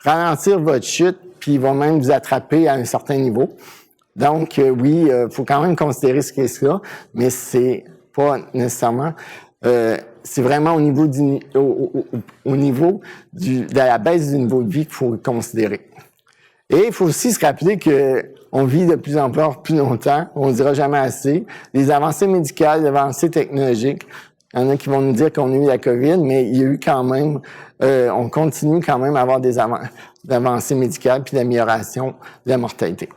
ralentir votre chute, puis il va même vous attraper à un certain niveau. Donc, oui, faut quand même considérer ce risque-là, mais c'est pas nécessairement... c'est vraiment au niveau de la baisse du niveau de vie qu'il faut le considérer. Et il faut aussi se rappeler qu'on vit de plus en plus longtemps, on ne dira jamais assez. Les avancées médicales, les avancées technologiques, il y en a qui vont nous dire qu'on a eu la COVID, mais il y a eu quand même, on continue quand même à avoir des avancées médicales puis l'amélioration de la mortalité.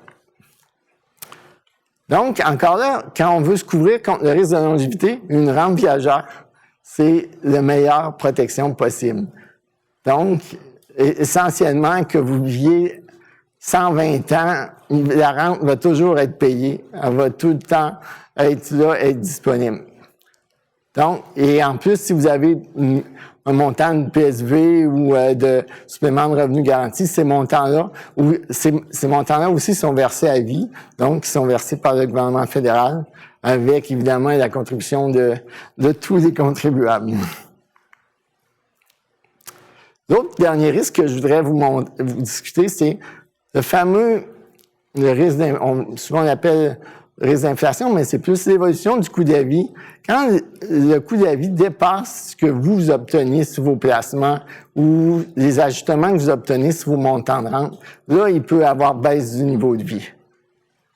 Donc, encore là, quand on veut se couvrir contre le risque de longévité, une rente viagère, c'est la meilleure protection possible. Donc, essentiellement, que vous viviez 120 ans, la rente va toujours être payée. Elle va tout le temps être là, être disponible. Donc, et en plus, si vous avez un montant de PSV ou de supplément de revenu garanti, ces montants-là aussi sont versés à vie, donc ils sont versés par le gouvernement fédéral, avec évidemment la contribution de tous les contribuables. L'autre dernier risque que je voudrais vous discuter, c'est le fameux risque, souvent on l'appelle risque d'inflation, mais c'est plus l'évolution du coût de la vie. Quand le coût de la vie dépasse ce que vous obtenez sur vos placements ou les ajustements que vous obtenez sur vos montants de rente, là, il peut y avoir baisse du niveau de vie.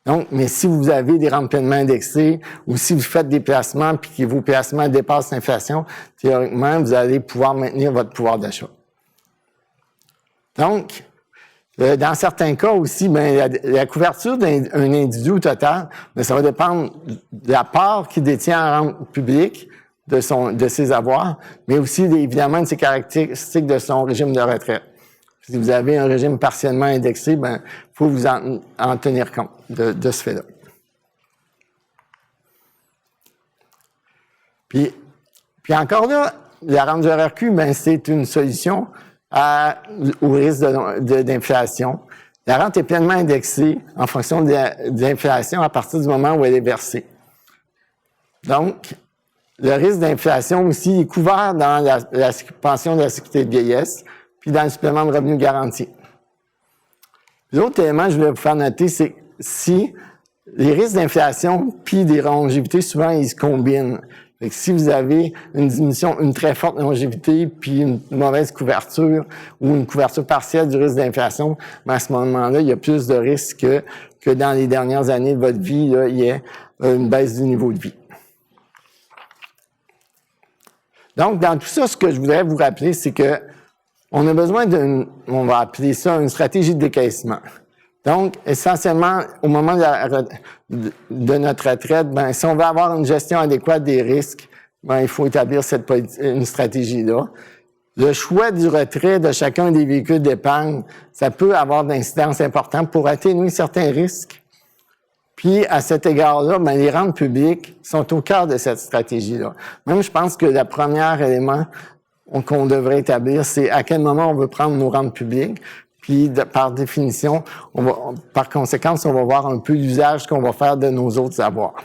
Donc, mais si vous avez des rentes pleinement indexées ou si vous faites des placements puis que vos placements dépassent l'inflation, théoriquement, vous allez pouvoir maintenir votre pouvoir d'achat. Donc, dans certains cas aussi, la couverture d'un individu au total, ça va dépendre de la part qu'il détient en rente publique de ses avoirs, mais aussi évidemment de ses caractéristiques de son régime de retraite. Si vous avez un régime partiellement indexé, il faut vous en tenir compte de ce fait-là. Puis encore là, la rente du RRQ, c'est une solution au risque d'inflation. La rente est pleinement indexée en fonction de l'inflation à partir du moment où elle est versée. Donc, le risque d'inflation aussi est couvert dans la pension de la sécurité de vieillesse, puis dans le supplément de revenu garanti. L'autre élément que je voulais vous faire noter, c'est si les risques d'inflation puis des longévités, souvent, ils se combinent. Fait que si vous avez une diminution, une très forte longévité, puis une mauvaise couverture ou une couverture partielle du risque d'inflation, à ce moment-là, il y a plus de risques que dans les dernières années de votre vie, là, il y ait une baisse du niveau de vie. Donc, dans tout ça, ce que je voudrais vous rappeler, c'est que on a besoin on va appeler ça une stratégie de décaissement. Donc, essentiellement, au moment de notre retraite, si on veut avoir une gestion adéquate des risques, il faut établir une stratégie-là. Le choix du retrait de chacun des véhicules d'épargne, ça peut avoir d'incidences importantes pour atténuer certains risques. Puis, à cet égard-là, les rentes publiques sont au cœur de cette stratégie-là. Même, je pense que le premier élément qu'on devrait établir, c'est à quel moment on veut prendre nos rentes publiques. Puis, par définition, par conséquence, on va voir un peu l'usage qu'on va faire de nos autres avoirs.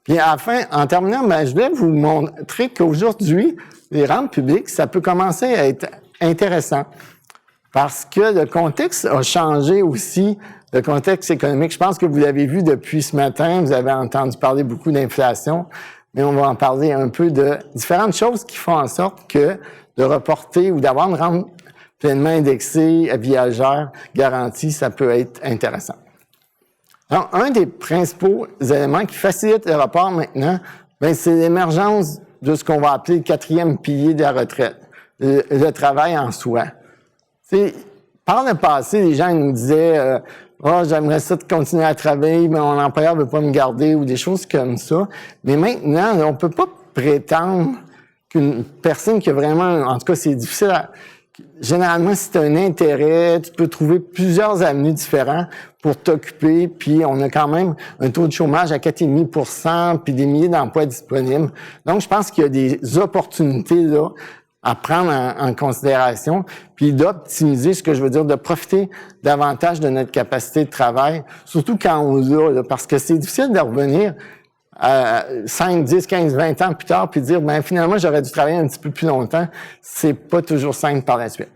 Puis, enfin, en terminant, je vais vous montrer qu'aujourd'hui, les rentes publiques, ça peut commencer à être intéressant parce que le contexte a changé aussi, le contexte économique. Je pense que vous l'avez vu depuis ce matin, vous avez entendu parler beaucoup d'inflation, mais on va en parler un peu de différentes choses qui font en sorte que de reporter ou d'avoir une rente pleinement indexée, viagère, garantie, ça peut être intéressant. Alors, un des principaux éléments qui facilite le report maintenant, c'est l'émergence de ce qu'on va appeler le 4e pilier de la retraite, le travail en soi. Par le passé, les gens nous disaient j'aimerais ça de continuer à travailler, mais mon employeur ne veut pas me garder ou des choses comme ça. Mais maintenant, on ne peut pas prétendre qu'une personne qui a vraiment, en tout cas, c'est difficile généralement, si tu as un intérêt, tu peux trouver plusieurs avenues différents pour t'occuper, puis on a quand même un taux de chômage à 4,5 %, puis des milliers d'emplois disponibles. Donc, je pense qu'il y a des opportunités là à prendre en considération, puis d'optimiser, ce que je veux dire, de profiter davantage de notre capacité de travail, surtout quand on l'a, là, parce que c'est difficile de revenir 5, 10, 15, 20 ans plus tard, puis dire, finalement, j'aurais dû travailler un petit peu plus longtemps. C'est pas toujours simple par la suite.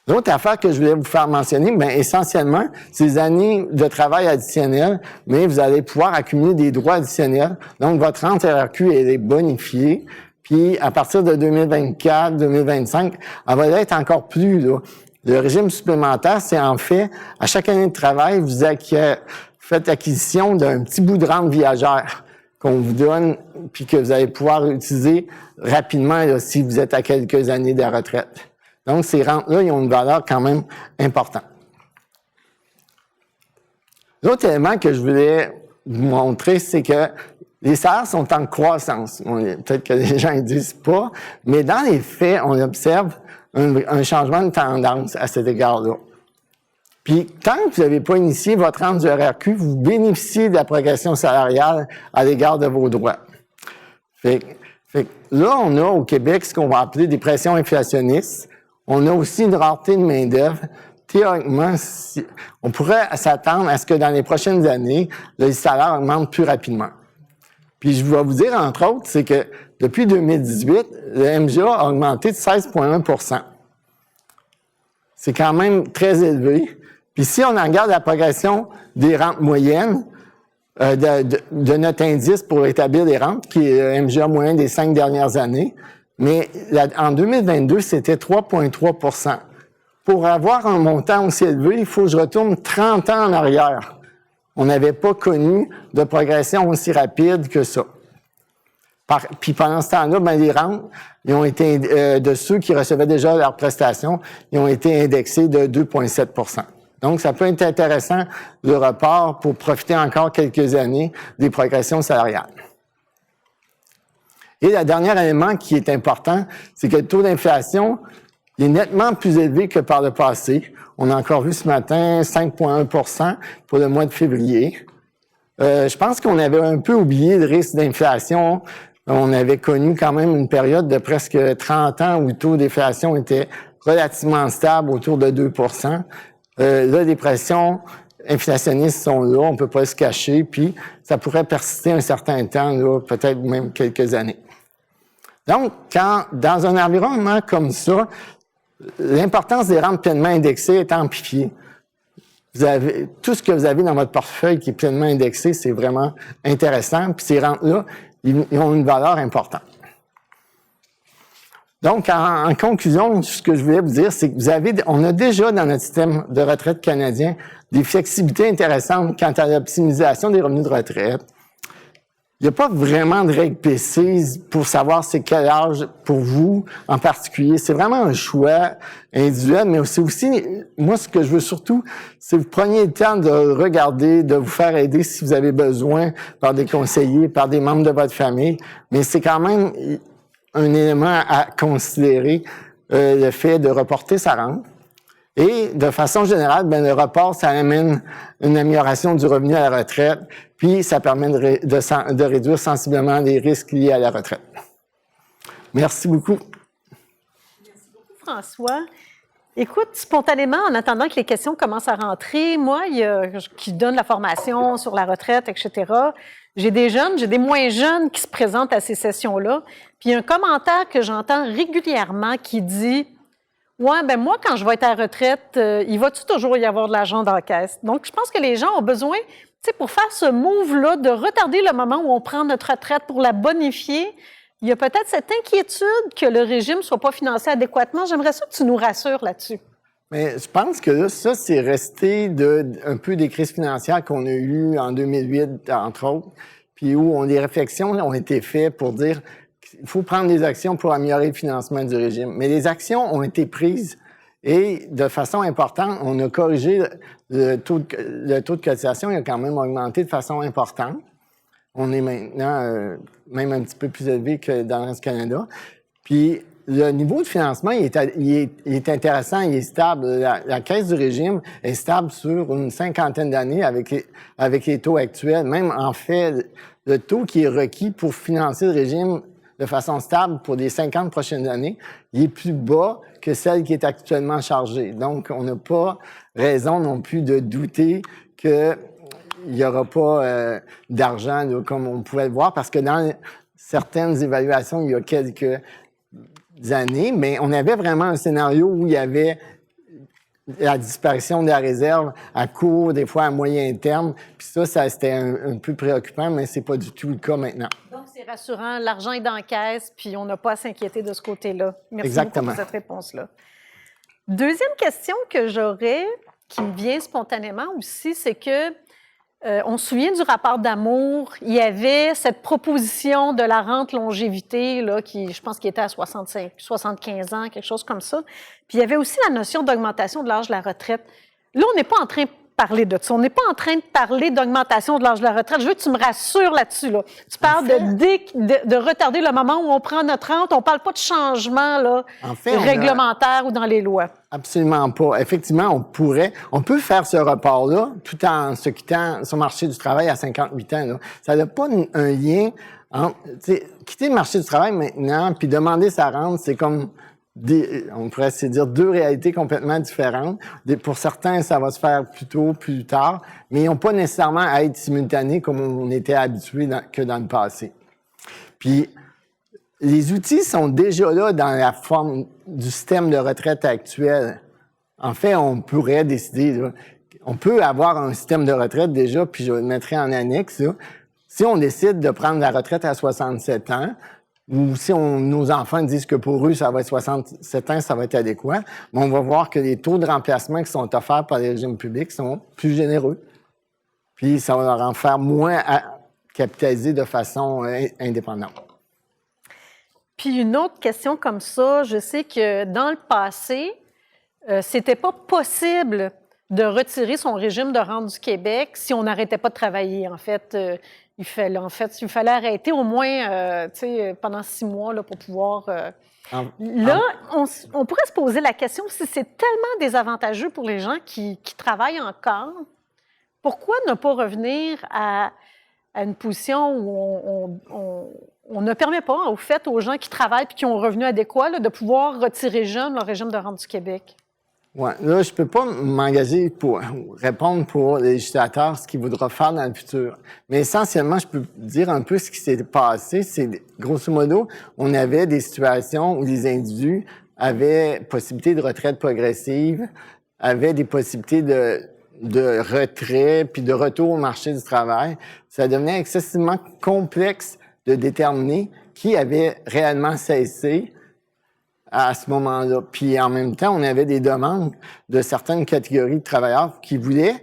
L'autre affaire que je voulais vous faire mentionner, essentiellement, c'est les années de travail additionnelles, mais vous allez pouvoir accumuler des droits additionnels. Donc, votre rente RRQ, elle est bonifiée. Puis, à partir de 2024, 2025, elle va être encore plus, là. Le régime supplémentaire, c'est en fait, à chaque année de travail, vous faites acquisition d'un petit bout de rente viagère qu'on vous donne, puis que vous allez pouvoir utiliser rapidement là, si vous êtes à quelques années de la retraite. Donc, ces rentes-là, ils ont une valeur quand même importante. L'autre élément que je voulais vous montrer, c'est que les salaires sont en croissance. Peut-être que les gens ne disent pas, mais dans les faits, on observe un changement de tendance à cet égard-là. Puis, tant que vous n'avez pas initié votre rente du RRQ, vous bénéficiez de la progression salariale à l'égard de vos droits. Fait que là, on a au Québec ce qu'on va appeler des pressions inflationnistes. On a aussi une rareté de main-d'œuvre. Théoriquement, on pourrait s'attendre à ce que dans les prochaines années, les salaires augmentent plus rapidement. Puis, je vais vous dire, entre autres, c'est que depuis 2018, le MGA a augmenté de 16,1 %. C'est quand même très élevé. Puis si on en regarde la progression des rentes moyennes de notre indice pour établir les rentes, qui est le MGA moyen des 5 dernières années, mais en 2022, c'était 3,3 %. Pour avoir un montant aussi élevé, il faut que je retourne 30 ans en arrière. On n'avait pas connu de progression aussi rapide que ça. Puis pendant ce temps-là, les rentes, ils ont été de ceux qui recevaient déjà leurs prestations, ils ont été indexés de 2,7 %. Donc, ça peut être intéressant, le report, pour profiter encore quelques années des progressions salariales. Et le dernier élément qui est important, c'est que le taux d'inflation est nettement plus élevé que par le passé. On a encore vu ce matin 5,1 % pour le mois de février. Je pense qu'on avait un peu oublié le risque d'inflation. On avait connu quand même une période de presque 30 ans où le taux d'inflation était relativement stable, autour de 2 %. Là, les pressions inflationnistes sont là, on ne peut pas se cacher, puis ça pourrait persister un certain temps, là, peut-être même quelques années. Donc, dans un environnement comme ça, l'importance des rentes pleinement indexées est amplifiée. Tout ce que vous avez dans votre portefeuille qui est pleinement indexé, c'est vraiment intéressant, puis ces rentes-là, ils ont une valeur importante. Donc, en conclusion, ce que je voulais vous dire, c'est que on a déjà dans notre système de retraite canadien des flexibilités intéressantes quant à l'optimisation des revenus de retraite. Il n'y a pas vraiment de règles précises pour savoir c'est quel âge pour vous en particulier. C'est vraiment un choix individuel, mais c'est aussi, moi, ce que je veux surtout, c'est que vous preniez le temps de regarder, de vous faire aider si vous avez besoin par des conseillers, par des membres de votre famille. Mais c'est quand même un élément à considérer, le fait de reporter sa rente. Et de façon générale, le report, ça amène une amélioration du revenu à la retraite, puis ça permet de réduire sensiblement les risques liés à la retraite. Merci beaucoup. François. Écoute, spontanément, en attendant que les questions commencent à rentrer, moi, qui donne la formation sur la retraite, etc., j'ai des jeunes, j'ai des moins jeunes qui se présentent à ces sessions-là. Puis il y a un commentaire que j'entends régulièrement qui dit « Ouais, ben moi, quand je vais être à la retraite, il va-tu toujours y avoir de l'argent dans la caisse? » Donc, je pense que les gens ont besoin, tu sais, pour faire ce move-là, de retarder le moment où on prend notre retraite pour la bonifier. Il y a peut-être cette inquiétude que le régime ne soit pas financé adéquatement. J'aimerais ça que tu nous rassures là-dessus. Mais je pense que là, ça, c'est resté un peu des crises financières qu'on a eues en 2008, entre autres, puis où des réflexions ont été faites pour dire qu'il faut prendre des actions pour améliorer le financement du régime. Mais les actions ont été prises et de façon importante, on a corrigé le taux de cotisation, il a quand même augmenté de façon importante. On est maintenant même un petit peu plus élevé que dans le Canada. Puis, le niveau de financement, il est intéressant, il est stable. La caisse du régime est stable sur une cinquantaine d'années avec les taux actuels. Même, en fait, le taux qui est requis pour financer le régime de façon stable pour les 50 prochaines années, il est plus bas que celle qui est actuellement chargée. Donc, on n'a pas raison non plus de douter que il n'y aura pas d'argent là, comme on pouvait le voir, parce que dans certaines évaluations, il y a quelques années, mais on avait vraiment un scénario où il y avait la disparition de la réserve à court, des fois à moyen terme. Puis ça c'était un peu préoccupant, mais c'est pas du tout le cas maintenant. Donc, c'est rassurant, l'argent est dans la caisse, puis on n'a pas à s'inquiéter de ce côté-là. Merci Exactement. beaucoup pour cette réponse-là. Deuxième question que j'aurais, qui me vient spontanément aussi, c'est que on se souvient du rapport d'Amour. Il y avait cette proposition de la rente longévité, là, qui, je pense, qui était à 75 ans, quelque chose comme ça. Puis il y avait aussi la notion d'augmentation de l'âge de la retraite. Là, on n'est pas en train de parler de ça. On n'est pas en train de parler d'augmentation de l'âge de la retraite. Je veux que tu me rassures là-dessus. Là. Tu parles de retarder le moment où on prend notre rente. On ne parle pas de changement là, réglementaire ou dans les lois. Absolument pas. Effectivement, on peut faire ce report-là tout en se quittant sur le marché du travail à 58 ans. Là. Ça n'a pas un lien entre, quitter le marché du travail maintenant puis demander sa rente, c'est comme on pourrait se dire deux réalités complètement différentes. Pour certains, ça va se faire plus tôt, plus tard, mais ils n'ont pas nécessairement à être simultanés comme on était habitué que dans le passé. Puis, les outils sont déjà là dans la forme du système de retraite actuel. En fait, on pourrait décider, là, on peut avoir un système de retraite déjà, puis je le mettrai en annexe, là. Si on décide de prendre la retraite à 67 ans, ou si nos enfants disent que pour eux, ça va être 67 ans, ça va être adéquat, mais on va voir que les taux de remplacement qui sont offerts par les régimes publics sont plus généreux. Puis ça va leur en faire moins à capitaliser de façon indépendante. Puis une autre question comme ça, je sais que dans le passé, c'était pas possible de retirer son régime de rente du Québec si on n'arrêtait pas de travailler. En fait, il fallait arrêter au moins pendant 6 mois là, pour pouvoir... Là, on pourrait se poser la question si c'est tellement désavantageux pour les gens qui travaillent encore, pourquoi ne pas revenir à une position où on ne permet pas, au fait, aux gens qui travaillent et qui ont un revenu adéquat là, de pouvoir retirer jeune le régime de rente du Québec? Ouais, là, je peux pas m'engager pour répondre pour les législateurs ce qu'ils voudront faire dans le futur. Mais essentiellement, je peux dire un peu ce qui s'est passé. C'est, grosso modo, on avait des situations où les individus avaient possibilité de retraite progressive, avaient des possibilités de retrait puis de retour au marché du travail. Ça devenait excessivement complexe de déterminer qui avait réellement cessé à ce moment-là. Puis en même temps, on avait des demandes de certaines catégories de travailleurs qui voulaient,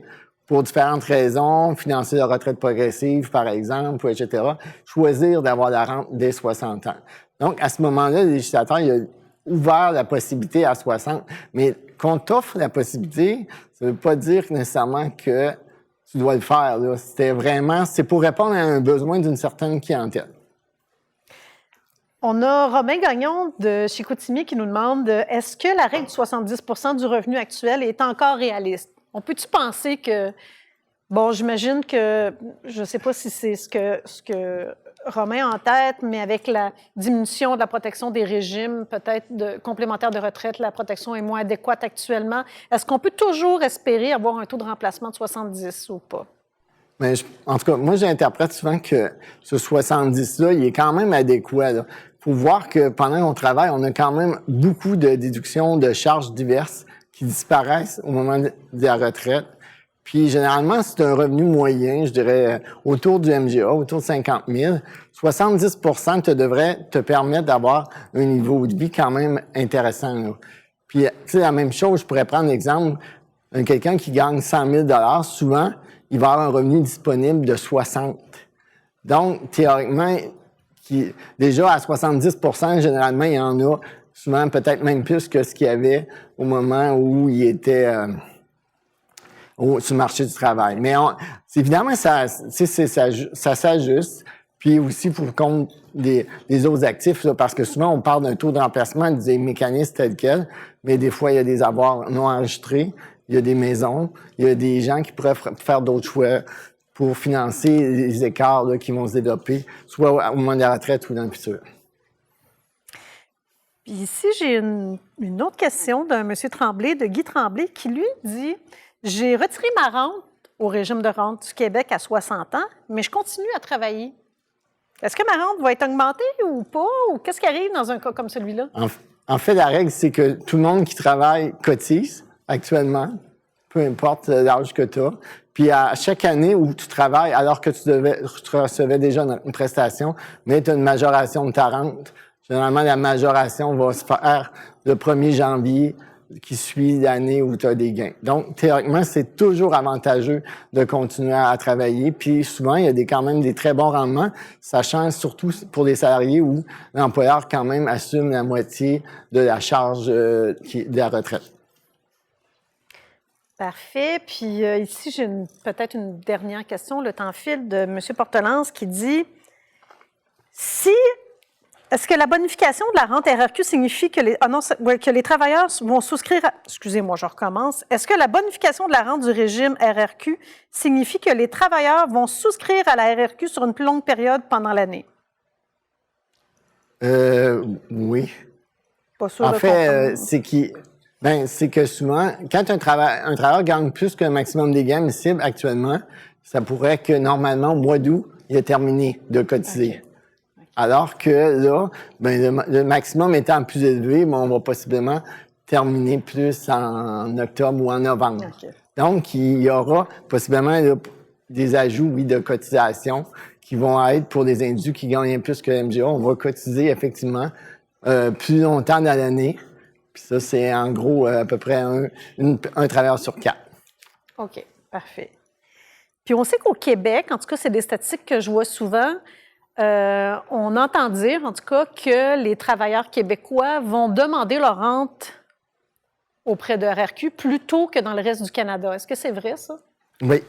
pour différentes raisons, financer la retraite progressive, par exemple, etc., choisir d'avoir la rente dès 60 ans. Donc, à ce moment-là, le législateur il a ouvert la possibilité à 60. Mais qu'on t'offre la possibilité, ça ne veut pas dire nécessairement que tu dois le faire. Là. C'est pour répondre à un besoin d'une certaine clientèle. On a Romain Gagnon de Chicoutimi qui nous demande est-ce que la règle du 70 % du revenu actuel est encore réaliste? On peut-tu penser que, bon, j'imagine que, je ne sais pas si c'est ce que Romain en tête, mais avec la diminution de la protection des régimes, peut-être complémentaires de retraite, la protection est moins adéquate actuellement. Est-ce qu'on peut toujours espérer avoir un taux de remplacement de 70 ou pas? Mais en tout cas, moi, j'interprète souvent que ce 70-là, il est quand même adéquat. Il faut voir que pendant qu'on travaille, on a quand même beaucoup de déductions de charges diverses qui disparaissent au moment de la retraite. Puis, généralement, c'est un revenu moyen, je dirais, autour du MGA, autour de 50 000. 70 devrait te permettre d'avoir un niveau de vie quand même intéressant, là. Puis, tu sais, la même chose, je pourrais prendre l'exemple, quelqu'un qui gagne 100 000 souvent, il va avoir un revenu disponible de 60. Donc, théoriquement, déjà à 70 généralement, il y en a souvent peut-être même plus que ce qu'il y avait au moment où il était sur le marché du travail. Mais évidemment, ça s'ajuste. Puis aussi pour compte des autres actifs, là, parce que souvent, on parle d'un taux de remplacement des mécanismes tels quels, mais des fois, il y a des avoirs non enregistrés, il y a des maisons, il y a des gens qui pourraient faire d'autres choix pour financer les écarts là, qui vont se développer, soit au moment de la retraite ou dans le futur. Puis ici, j'ai une autre question d'un monsieur Tremblay, de Guy Tremblay, qui lui dit « J'ai retiré ma rente au régime de rente du Québec à 60 ans, mais je continue à travailler. Est-ce que ma rente va être augmentée ou pas? Ou qu'est-ce qui arrive dans un cas comme celui-là? » En fait, la règle, c'est que tout le monde qui travaille cotise actuellement, peu importe l'âge que tu as. Puis à chaque année où tu travailles, alors que tu recevais déjà une prestation, mais tu as une majoration de ta rente. Généralement, la majoration va se faire le 1er janvier qui suit l'année où tu as des gains. Donc, théoriquement, c'est toujours avantageux de continuer à travailler. Puis souvent, il y a quand même des très bons rendements, sachant surtout pour des salariés où l'employeur quand même assume la moitié de la charge de la retraite. Parfait. Puis ici, j'ai peut-être une dernière question. Le temps file, de M. Portelance qui dit est-ce que la bonification de la rente RRQ signifie que les travailleurs vont souscrire excusez-moi, je recommence. Est-ce que la bonification de la rente du régime RRQ signifie que les travailleurs vont souscrire à la RRQ sur une plus longue période pendant l'année? Oui. Pas sûr en fait, c'est que souvent, quand un travailleur gagne plus que le maximum des gains admissibles actuellement, ça pourrait que normalement, au mois d'août, il a terminé de cotiser. Okay. Alors que là, le maximum étant plus élevé, on va possiblement terminer plus en octobre ou en novembre. Okay. Donc, il y aura possiblement là, des ajouts, oui, de cotisation qui vont être pour des individus qui gagnent plus que MGA. On va cotiser effectivement plus longtemps dans l'année. Puis ça, c'est en gros à peu près un travailleur sur 4. OK, parfait. Puis on sait qu'au Québec, en tout cas, c'est des statistiques que je vois souvent, on entend dire, en tout cas, que les travailleurs québécois vont demander leur rente auprès de RRQ plus tôt que dans le reste du Canada. Est-ce que c'est vrai, ça? Oui.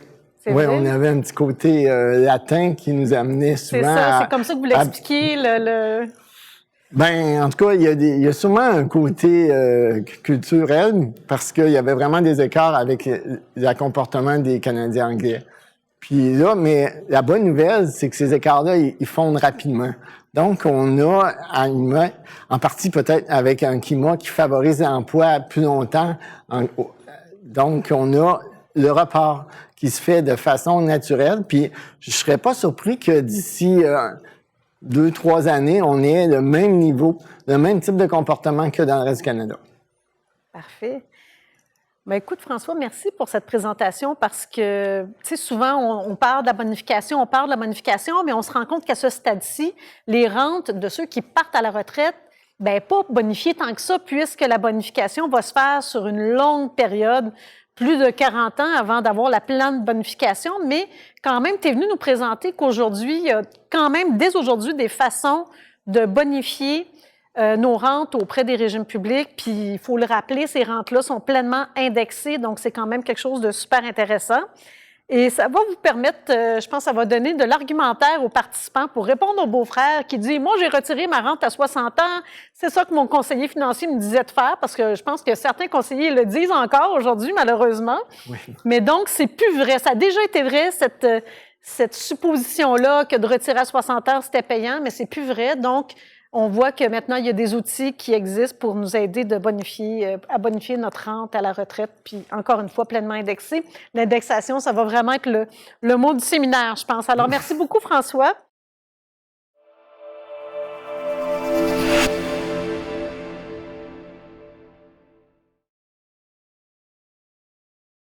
Oui, on avait un petit côté latin qui nous amenait souvent. C'est ça, c'est comme ça que vous l'expliquez, Ben, en tout cas, il y a sûrement un côté culturel parce qu'il y avait vraiment des écarts avec le comportement des Canadiens anglais. Puis là, mais la bonne nouvelle, c'est que ces écarts-là, ils fondent rapidement. Donc, on a, en partie peut-être avec un climat qui favorise l'emploi plus longtemps. Donc, on a le report qui se fait de façon naturelle. Puis, je serais pas surpris que d'ici 2-3 années, on ait le même niveau, le même type de comportement que dans le reste du Canada. Parfait. Bien, écoute, François, merci pour cette présentation parce que, tu sais, souvent, on parle de la bonification, mais on se rend compte qu'à ce stade-ci, les rentes de ceux qui partent à la retraite, bien, pas bonifiées tant que ça, puisque la bonification va se faire sur une longue période, plus de 40 ans avant d'avoir la pleine bonification, mais quand même, tu es venu nous présenter qu'aujourd'hui, il y a quand même, dès aujourd'hui, des façons de bonifier nos rentes auprès des régimes publics. Puis, il faut le rappeler, ces rentes-là sont pleinement indexées, donc c'est quand même quelque chose de super intéressant. Et ça va vous permettre, je pense, ça va donner de l'argumentaire aux participants pour répondre au beau-frère qui dit « Moi, j'ai retiré ma rente à 60 ans. C'est ça que mon conseiller financier me disait de faire. » Parce que je pense que certains conseillers le disent encore aujourd'hui, malheureusement. Oui. Mais donc, c'est plus vrai. Ça a déjà été vrai, cette supposition-là que de retirer à 60 heures, c'était payant, mais c'est plus vrai. Donc, on voit que maintenant, il y a des outils qui existent pour nous aider à bonifier notre rente à la retraite, puis encore une fois, pleinement indexé. L'indexation, ça va vraiment être le mot du séminaire, je pense. Alors, merci beaucoup, François.